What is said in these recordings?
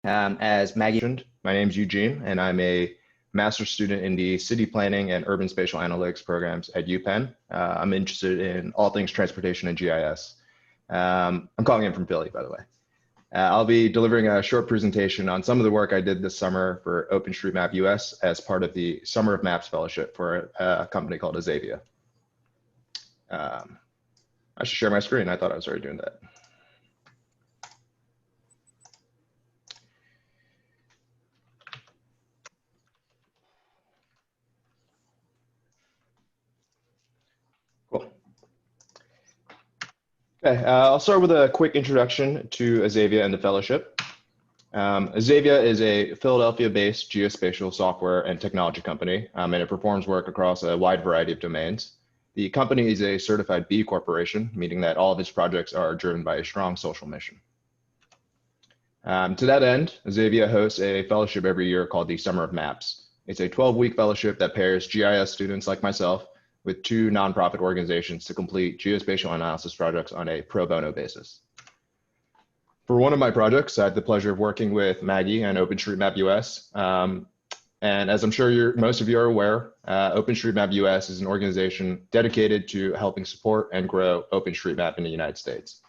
As Maggie mentioned, my name is Eugene, and I'm a master's student in the City Planning and Urban Spatial Analytics programs at UPenn. I'm interested in all things transportation and GIS. I'm calling in from Philly, by the way. I'll be delivering a short presentation on some of the work I did this summer for OpenStreetMap US as part of the Summer of Maps Fellowship for a company called Azavia. I should share my screen. I thought I was already doing that. Cool. Okay, I'll start with a quick introduction to Azavia and the fellowship. Azavia is a Philadelphia-based geospatial software and technology company, and it performs work across a wide variety of domains. The company is a certified B Corporation, meaning that all of its projects are driven by a strong social mission. To that end, Azavia hosts a fellowship every year called the Summer of Maps. It's a 12-week fellowship that pairs GIS students like myself with two nonprofit organizations to complete geospatial analysis projects on a pro bono basis. For one of my projects, I had the pleasure of working with Maggie and OpenStreetMap US. And as I'm sure most of you are aware, OpenStreetMap US is an organization dedicated to helping support and grow OpenStreetMap in the United States.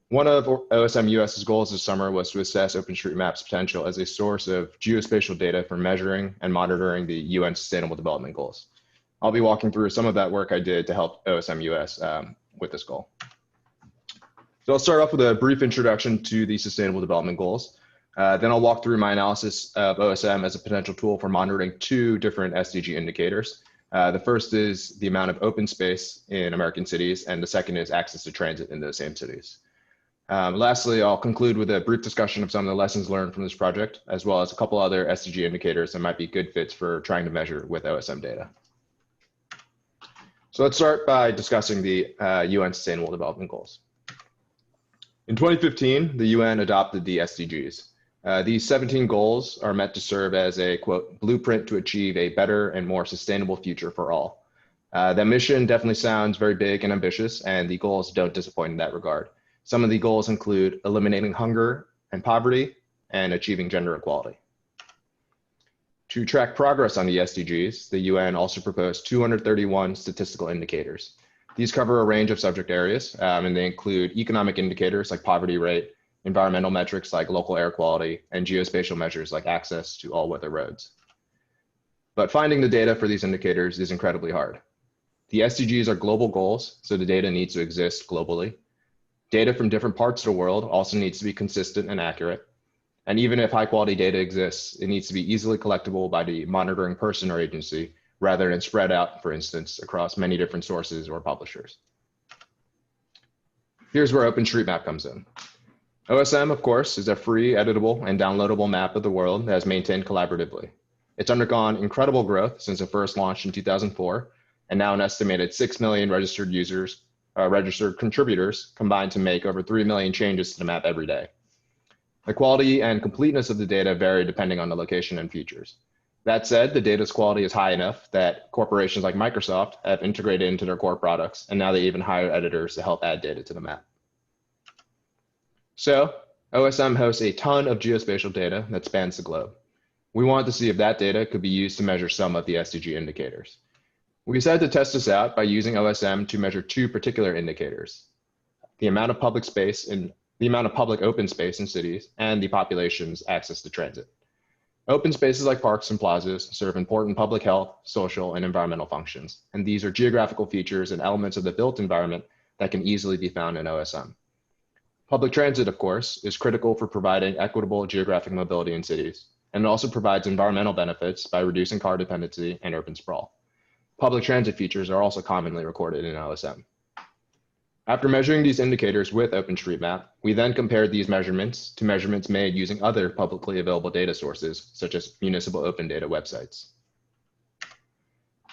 One of OSM US's goals this summer was to assess OpenStreetMap's potential as a source of geospatial data for measuring and monitoring the UN Sustainable Development Goals. I'll be walking through some of that work I did to help OSM US with this goal. So I'll start off with a brief introduction to the Sustainable Development Goals. Then I'll walk through my analysis of OSM as a potential tool for monitoring two different SDG indicators. The first is the amount of open space in American cities, and the second is access to transit in those same cities. Lastly, I'll conclude with a brief discussion of some of the lessons learned from this project, as well as a couple other SDG indicators that might be good fits for trying to measure with OSM data. So let's start by discussing the UN Sustainable Development Goals. In 2015, the UN adopted the SDGs. These 17 goals are meant to serve as a, quote, blueprint to achieve a better and more sustainable future for all. That mission definitely sounds very big and ambitious, and the goals don't disappoint in that regard. Some of the goals include eliminating hunger and poverty and achieving gender equality. To track progress on the SDGs, the UN also proposed 231 statistical indicators. These cover a range of subject areas, and they include economic indicators like poverty rate, environmental metrics like local air quality, and geospatial measures like access to all-weather roads. But finding the data for these indicators is incredibly hard. The SDGs are global goals, so the data needs to exist globally. Data from different parts of the world also needs to be consistent and accurate. And even if high-quality data exists, it needs to be easily collectible by the monitoring person or agency, rather than spread out, for instance, across many different sources or publishers. Here's where OpenStreetMap comes in. OSM, of course, is a free, editable, and downloadable map of the world that is maintained collaboratively. It's undergone incredible growth since it first launched in 2004, and now an estimated 6 million registered contributors combined to make over 3 million changes to the map every day. The quality and completeness of the data vary depending on the location and features. That said, the data's quality is high enough that corporations like Microsoft have integrated into their core products, and now they even hire editors to help add data to the map. So, OSM hosts a ton of geospatial data that spans the globe. We wanted to see if that data could be used to measure some of the SDG indicators. We decided to test this out by using OSM to measure two particular indicators: the amount of public open space in cities and the population's access to transit. Open spaces like parks and plazas serve important public health, social, and environmental functions, and these are geographical features and elements of the built environment that can easily be found in OSM. Public transit, of course, is critical for providing equitable geographic mobility in cities, and it also provides environmental benefits by reducing car dependency and urban sprawl. Public transit features are also commonly recorded in OSM. After measuring these indicators with OpenStreetMap, we then compared these measurements to measurements made using other publicly available data sources, such as municipal open data websites.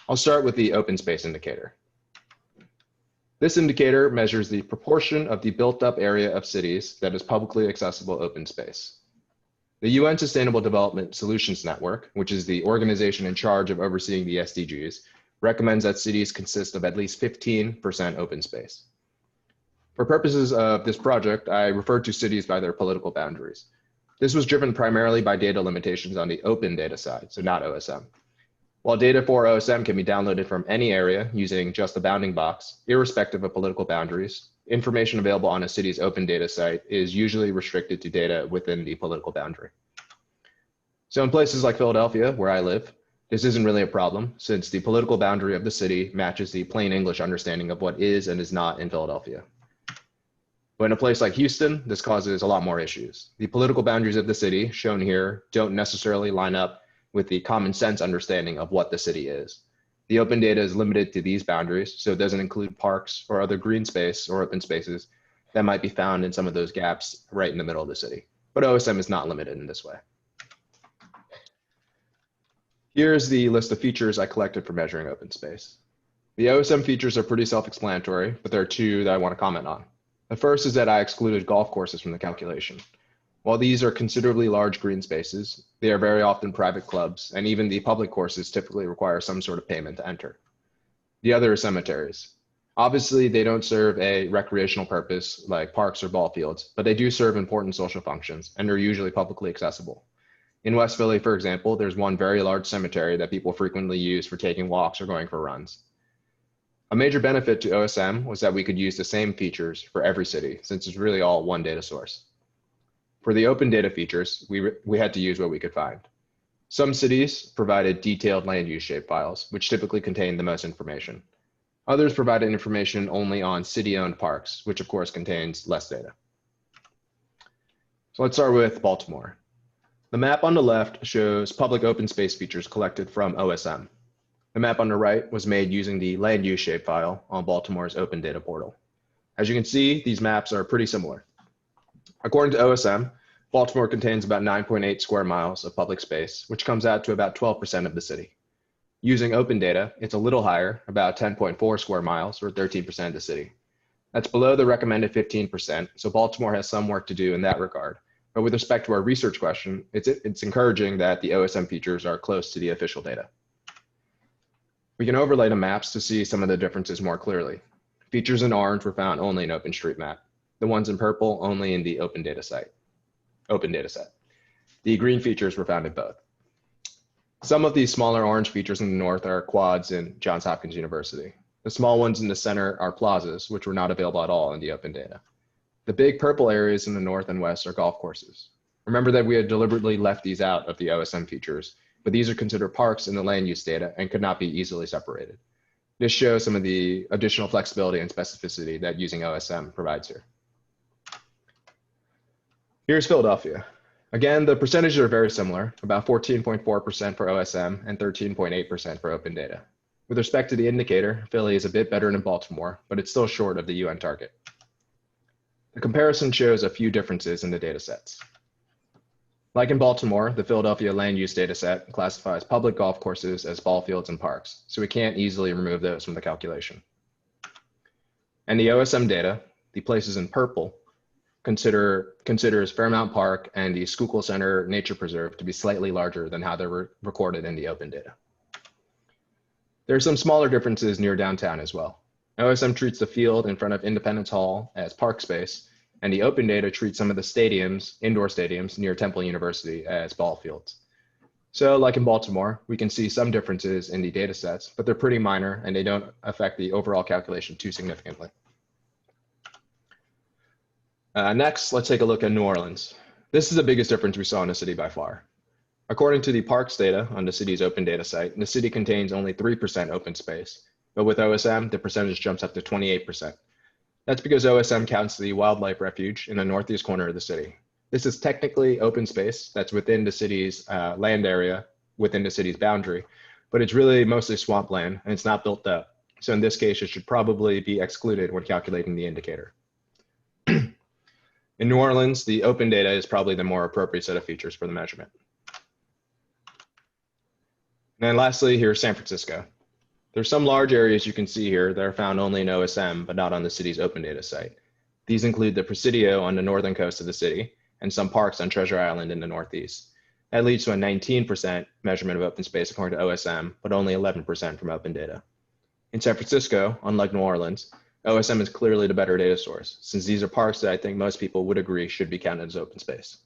I'll start with the open space indicator. This indicator measures the proportion of the built-up area of cities that is publicly accessible open space. The UN Sustainable Development Solutions Network, which is the organization in charge of overseeing the SDGs, recommends that cities consist of at least 15% open space. For purposes of this project, I refer to cities by their political boundaries. This was driven primarily by data limitations on the open data side, so not OSM. While data for OSM can be downloaded from any area using just the bounding box, irrespective of political boundaries, information available on a city's open data site is usually restricted to data within the political boundary. So in places like Philadelphia, where I live, this isn't really a problem since the political boundary of the city matches the plain English understanding of what is and is not in Philadelphia. But in a place like Houston, this causes a lot more issues. The political boundaries of the city, shown here, don't necessarily line up with the common sense understanding of what the city is. The open data is limited to these boundaries, so it doesn't include parks or other green space or open spaces that might be found in some of those gaps right in the middle of the city. But OSM is not limited in this way. Here's the list of features I collected for measuring open space. The OSM features are pretty self-explanatory, but there are two that I want to comment on. The first is that I excluded golf courses from the calculation. While these are considerably large green spaces, they are very often private clubs, and even the public courses typically require some sort of payment to enter. The other is cemeteries. Obviously, they don't serve a recreational purpose like parks or ball fields, but they do serve important social functions and are usually publicly accessible. In West Philly, for example, there's one very large cemetery that people frequently use for taking walks or going for runs. A major benefit to OSM was that we could use the same features for every city, since it's really all one data source. For the open data features, we had to use what we could find. Some cities provided detailed land use shapefiles, which typically contained the most information. Others provided information only on city-owned parks, which of course contains less data. So let's start with Baltimore. The map on the left shows public open space features collected from OSM. The map on the right was made using the land use shapefile on Baltimore's open data portal. As you can see, these maps are pretty similar. According to OSM, Baltimore contains about 9.8 square miles of public space, which comes out to about 12% of the city. Using open data, it's a little higher, about 10.4 square miles, or 13% of the city. That's below the recommended 15%, so Baltimore has some work to do in that regard. But with respect to our research question, it's encouraging that the OSM features are close to the official data. We can overlay the maps to see some of the differences more clearly. Features in orange were found only in OpenStreetMap. The ones in purple only in the open data set. The green features were found in both. Some of these smaller orange features in the north are quads in Johns Hopkins University. The small ones in the center are plazas, which were not available at all in the open data. The big purple areas in the north and west are golf courses. Remember that we had deliberately left these out of the OSM features, but these are considered parks in the land use data and could not be easily separated. This shows some of the additional flexibility and specificity that using OSM provides here. Here's Philadelphia. Again, the percentages are very similar, about 14.4% for OSM and 13.8% for open data. With respect to the indicator, Philly is a bit better than Baltimore, but it's still short of the UN target. The comparison shows a few differences in the data sets. Like in Baltimore, the Philadelphia land use data set classifies public golf courses as ball fields and parks, so we can't easily remove those from the calculation. And the OSM data, the places in purple, considers Fairmount Park and the Schuylkill Center Nature Preserve to be slightly larger than how they're recorded in the open data. There are some smaller differences near downtown as well. OSM treats the field in front of Independence Hall as park space, and the open data treats some of the stadiums, indoor stadiums near Temple University as ball fields. So like in Baltimore, we can see some differences in the data sets, but they're pretty minor and they don't affect the overall calculation too significantly. Next, let's take a look at New Orleans. This is the biggest difference we saw in the city by far. According to the parks data on the city's open data site, the city contains only 3% open space, but with OSM, the percentage jumps up to 28%. That's because OSM counts the wildlife refuge in the northeast corner of the city. This is technically open space that's within the city's land area, within the city's boundary, but it's really mostly swampland and it's not built up. So in this case, it should probably be excluded when calculating the indicator. In New Orleans, the open data is probably the more appropriate set of features for the measurement. And then lastly, here's San Francisco. There's some large areas you can see here that are found only in OSM, but not on the city's open data site. These include the Presidio on the northern coast of the city and some parks on Treasure Island in the northeast. That leads to a 19% measurement of open space according to OSM, but only 11% from open data. In San Francisco, unlike New Orleans, OSM is clearly the better data source, since these are parks that I think most people would agree should be counted as open space.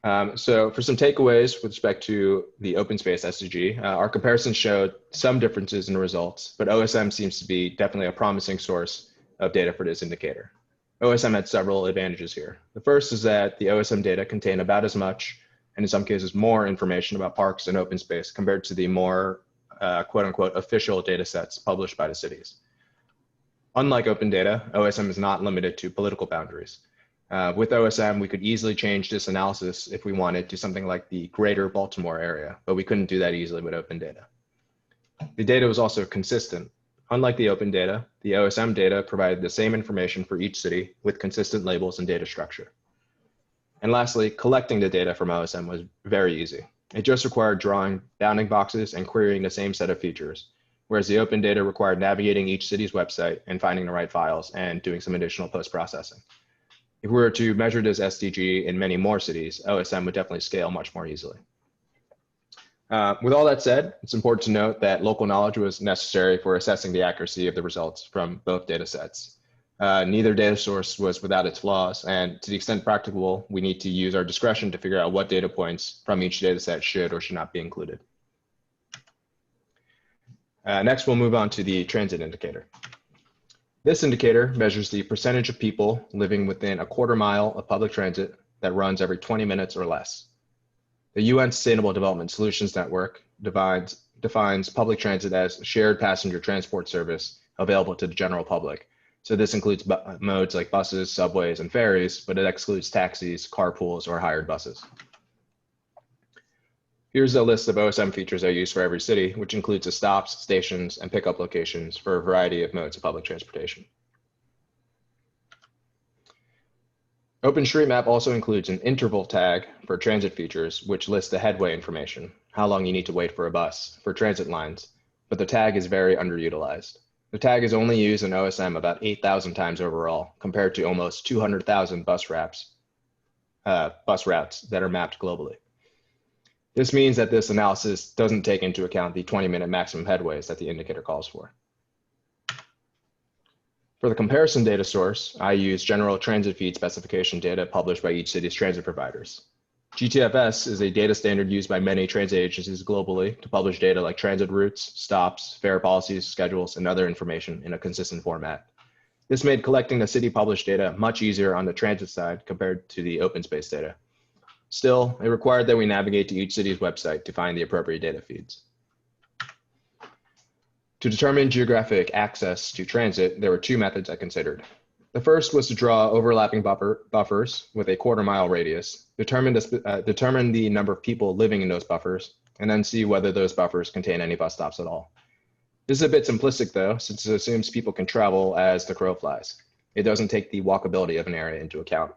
So for some takeaways with respect to the open space SDG, our comparisons showed some differences in results, but OSM seems to be definitely a promising source of data for this indicator. OSM had several advantages here. The first is that the OSM data contain about as much, and in some cases more, information about parks and open space compared to the more quote unquote official data sets published by the cities. Unlike open data, OSM is not limited to political boundaries. With OSM, we could easily change this analysis if we wanted to something like the greater Baltimore area, but we couldn't do that easily with open data. The data was also consistent. Unlike the open data, the OSM data provided the same information for each city with consistent labels and data structure. And lastly, collecting the data from OSM was very easy. It just required drawing bounding boxes and querying the same set of features, whereas the open data required navigating each city's website and finding the right files and doing some additional post-processing. If we were to measure this SDG in many more cities, OSM would definitely scale much more easily. With all that said, it's important to note that local knowledge was necessary for assessing the accuracy of the results from both data sets. Neither data source was without its flaws, and to the extent practicable, we need to use our discretion to figure out what data points from each data set should or should not be included. Next, we'll move on to the transit indicator. This indicator measures the percentage of people living within a quarter mile of public transit that runs every 20 minutes or less. The UN Sustainable Development Solutions Network defines public transit as shared passenger transport service available to the general public. So this includes modes like buses, subways, and ferries, but it excludes taxis, carpools, or hired buses. Here's a list of OSM features I use for every city, which includes the stops, stations, and pickup locations for a variety of modes of public transportation. OpenStreetMap also includes an interval tag for transit features, which lists the headway information, how long you need to wait for a bus, for transit lines, but the tag is very underutilized. The tag is only used in OSM about 8,000 times overall, compared to almost 200,000 bus routes that are mapped globally. This means that this analysis doesn't take into account the 20-minute maximum headways that the indicator calls for. For the comparison data source, I use general transit feed specification data published by each city's transit providers. GTFS is a data standard used by many transit agencies globally to publish data like transit routes, stops, fare policies, schedules, and other information in a consistent format. This made collecting the city published data much easier on the transit side compared to the open space data. Still, it required that we navigate to each city's website to find the appropriate data feeds. To determine geographic access to transit, there were two methods I considered. The first was to draw overlapping buffers with a quarter-mile radius, determine the number of people living in those buffers, and then see whether those buffers contain any bus stops at all. This is a bit simplistic though, since it assumes people can travel as the crow flies. It doesn't take the walkability of an area into account.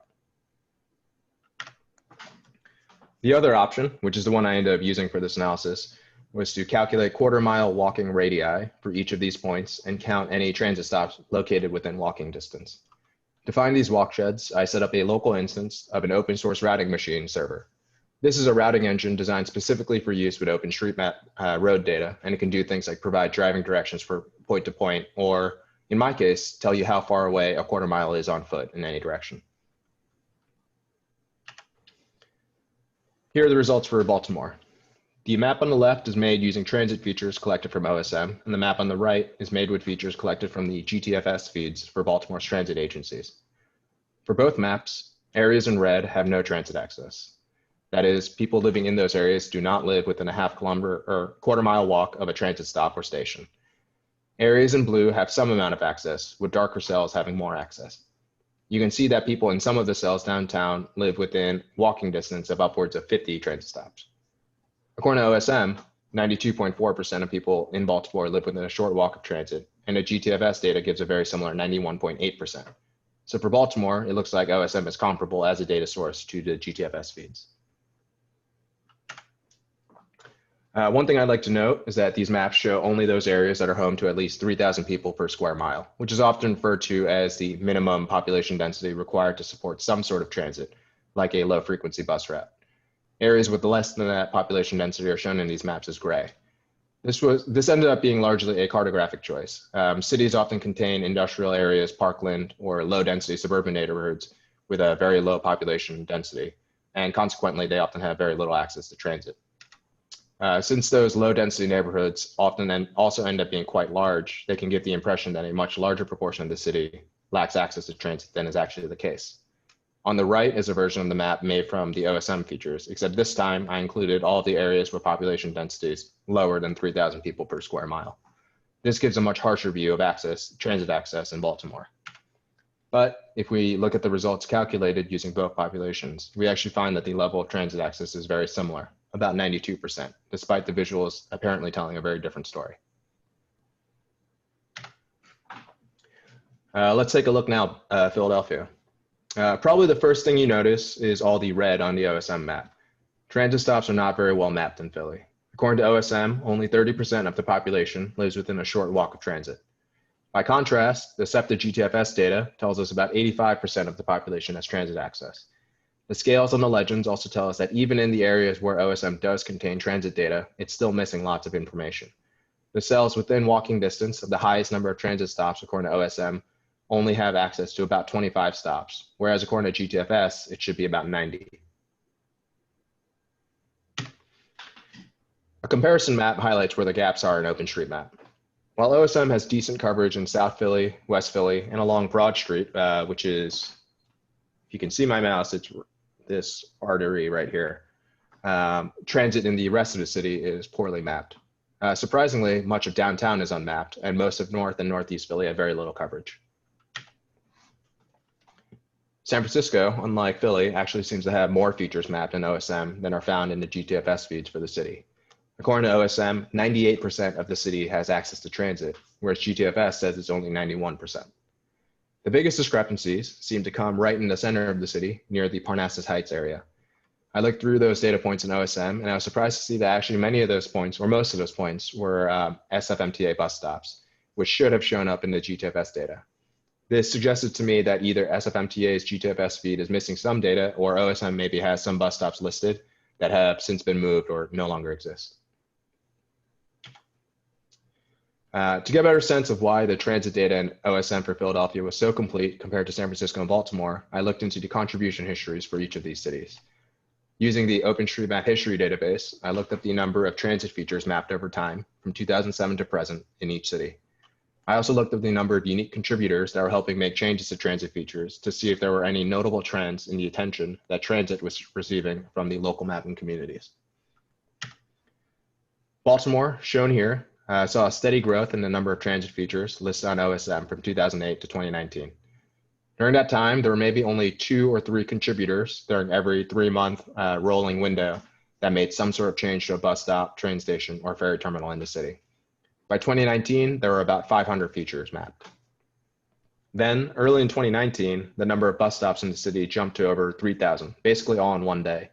The other option, which is the one I ended up using for this analysis, was to calculate quarter-mile walking radii for each of these points and count any transit stops located within walking distance. To find these walk sheds, I set up a local instance of an open source routing machine server. This is a routing engine designed specifically for use with OpenStreetMap road data, and it can do things like provide driving directions for point to point, or in my case, tell you how far away a quarter mile is on foot in any direction. Here are the results for Baltimore. The map on the left is made using transit features collected from OSM, and the map on the right is made with features collected from the GTFS feeds for Baltimore's transit agencies. For both maps, areas in red have no transit access. That is, people living in those areas do not live within a half-kilometer or quarter-mile walk of a transit stop or station. Areas in blue have some amount of access, with darker cells having more access. You can see that people in some of the cells downtown live within walking distance of upwards of 50 transit stops. According to OSM, 92.4% of people in Baltimore live within a short walk of transit, and the GTFS data gives a very similar 91.8%. So for Baltimore, it looks like OSM is comparable as a data source to the GTFS feeds. One thing I'd like to note is that these maps show only those areas that are home to at least 3,000 people per square mile, which is often referred to as the minimum population density required to support some sort of transit, like a low frequency bus route. Areas with less than that population density are shown in these maps as gray. This ended up being largely a cartographic choice. Cities often contain industrial areas, parkland, or low density suburban neighborhoods with a very low population density. and consequently, they often have very little access to transit. Since those low-density neighborhoods often also end up being quite large, they can give the impression that a much larger proportion of the city lacks access to transit than is actually the case. On the right is a version of the map made from the OSM features, except this time I included all of the areas where population density is lower than 3,000 people per square mile. This gives a much harsher view of transit access in Baltimore. But if we look at the results calculated using both populations, we actually find that the level of transit access is very similar, about 92%, despite the visuals apparently telling a very different story. Let's take a look now at Philadelphia. Probably the first thing you notice is all the red on the OSM map. Transit stops are not very well mapped in Philly. According to OSM, only 30% of the population lives within a short walk of transit. By contrast, the SEPTA GTFS data tells us about 85% of the population has transit access. The scales on the legends also tell us that even in the areas where OSM does contain transit data, it's still missing lots of information. The cells within walking distance of the highest number of transit stops, according to OSM, only have access to about 25 stops, whereas according to GTFS, it should be about 90. A comparison map highlights where the gaps are in OpenStreetMap. While OSM has decent coverage in South Philly, West Philly, and along Broad Street, which is, if you can see my mouse, it's this artery right here. Transit in the rest of the city is poorly mapped. Surprisingly, much of downtown is unmapped, and most of North and Northeast Philly have very little coverage. San Francisco, unlike Philly, actually seems to have more features mapped in OSM than are found in the GTFS feeds for the city. According to OSM, 98% of the city has access to transit, whereas GTFS says it's only 91%. The biggest discrepancies seem to come right in the center of the city, near the Parnassus Heights area. I looked through those data points in OSM, and I was surprised to see that actually many of those points, or most of those points, were SFMTA bus stops, which should have shown up in the GTFS data. This suggested to me that either SFMTA's GTFS feed is missing some data, or OSM maybe has some bus stops listed that have since been moved or no longer exist. To get a better sense of why the transit data in OSM for Philadelphia was so complete compared to San Francisco and Baltimore, I looked into the contribution histories for each of these cities. Using the OpenStreetMap history database, I looked up the number of transit features mapped over time from 2007 to present in each city. I also looked up the number of unique contributors that were helping make changes to transit features to see if there were any notable trends in the attention that transit was receiving from the local mapping communities. Baltimore, shown here, saw a steady growth in the number of transit features listed on OSM from 2008 to 2019. During that time, there were maybe only 2 or 3 contributors during every 3-month rolling window that made some sort of change to a bus stop, train station, or ferry terminal in the city. By 2019, there were about 500 features mapped. Then, early in 2019, the number of bus stops in the city jumped to over 3,000, basically all in one day,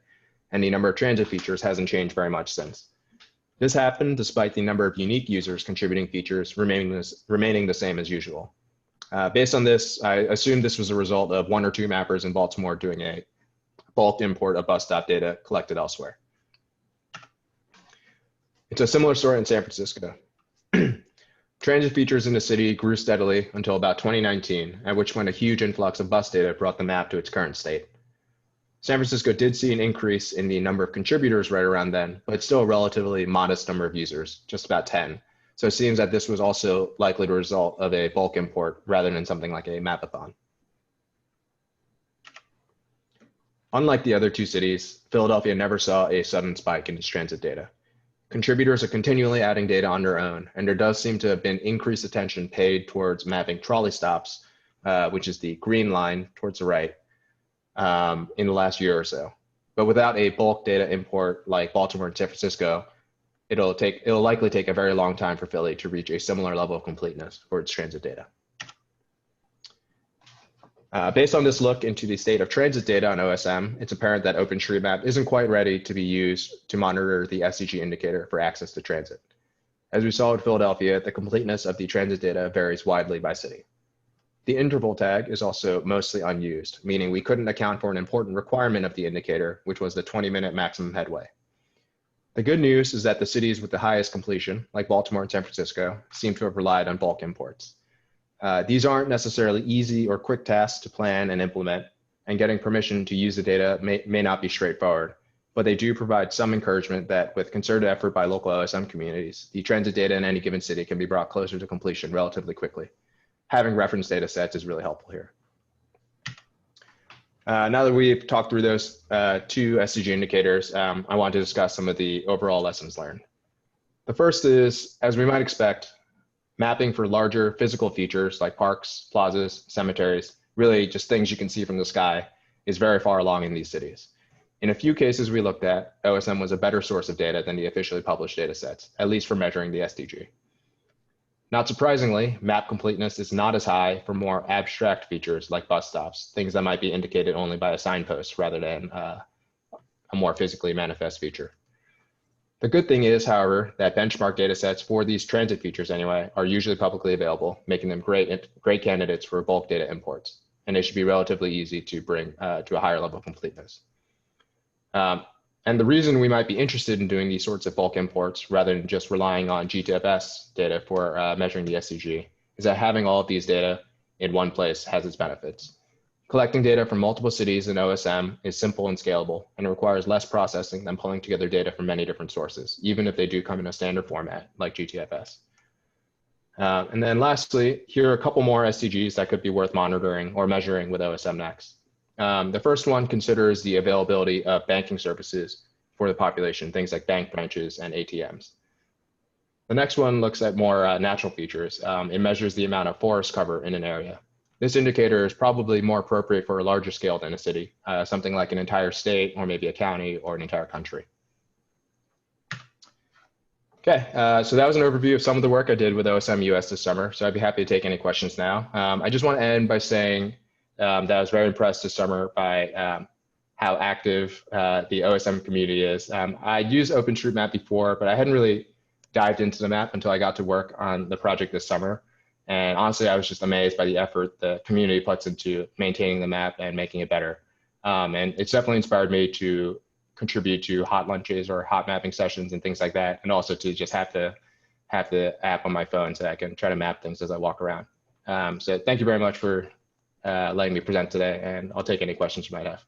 and the number of transit features hasn't changed very much since. This happened despite the number of unique users contributing features remaining the same as usual. Based on this, I assume this was a result of 1 or 2 mappers in Baltimore doing a bulk import of bus stop data collected elsewhere. It's a similar story in San Francisco. Transit features in the city grew steadily until about 2019, at which point a huge influx of bus data brought the map to its current state. San Francisco did see an increase in the number of contributors right around then, but still a relatively modest number of users, just about 10. So it seems that this was also likely the result of a bulk import rather than something like a mapathon. Unlike the other 2 cities, Philadelphia never saw a sudden spike in its transit data. Contributors are continually adding data on their own, and there does seem to have been increased attention paid towards mapping trolley stops, which is the green line towards the right, in the last year or so. But without a bulk data import like Baltimore and San Francisco, it'll likely take a very long time for Philly to reach a similar level of completeness for its transit data. Based on this look into the state of transit data on OSM, it's apparent that OpenStreetMap isn't quite ready to be used to monitor the SDG indicator for access to transit. As we saw in Philadelphia, the completeness of the transit data varies widely by city. The interval tag is also mostly unused, meaning we couldn't account for an important requirement of the indicator, which was the 20-minute maximum headway. The good news is that the cities with the highest completion, like Baltimore and San Francisco, seem to have relied on bulk imports. These aren't necessarily easy or quick tasks to plan and implement, and getting permission to use the data may not be straightforward, but they do provide some encouragement that with concerted effort by local OSM communities, the transit data in any given city can be brought closer to completion relatively quickly. Having reference data sets is really helpful here. Now that we've talked through those two SDG indicators, I want to discuss some of the overall lessons learned. The first is, as we might expect, mapping for larger physical features like parks, plazas, cemeteries, really just things you can see from the sky, is very far along in these cities. In a few cases we looked at, OSM was a better source of data than the officially published data sets, at least for measuring the SDG. Not surprisingly, map completeness is not as high for more abstract features like bus stops, things that might be indicated only by a signpost rather than a more physically manifest feature. The good thing is, however, that benchmark data sets for these transit features anyway are usually publicly available, making them great candidates for bulk data imports, and they should be relatively easy to bring to a higher level of completeness. And the reason we might be interested in doing these sorts of bulk imports rather than just relying on GTFS data for measuring the SDG is that having all of these data in one place has its benefits. Collecting data from multiple cities in OSM is simple and scalable, and it requires less processing than pulling together data from many different sources, even if they do come in a standard format like GTFS. And then lastly, here are a couple more SDGs that could be worth monitoring or measuring with OSM Next. The first one considers the availability of banking services for the population, things like bank branches and ATMs. The next one looks at more natural features. It measures the amount of forest cover in an area. This indicator is probably more appropriate for a larger scale than a city, something like an entire state or maybe a county or an entire country. Okay, so that was an overview of some of the work I did with OSM US this summer. So I'd be happy to take any questions now. I just want to end by saying that I was very impressed this summer by how active the OSM community is. I'd used OpenStreetMap before, but I hadn't really dived into the map until I got to work on the project this summer. And honestly, I was just amazed by the effort the community puts into maintaining the map and making it better. And it's definitely inspired me to contribute to hot lunches or hot mapping sessions and things like that, and also to just have the app on my phone so I can try to map things as I walk around. So thank you very much for letting me present today, and I'll take any questions you might have.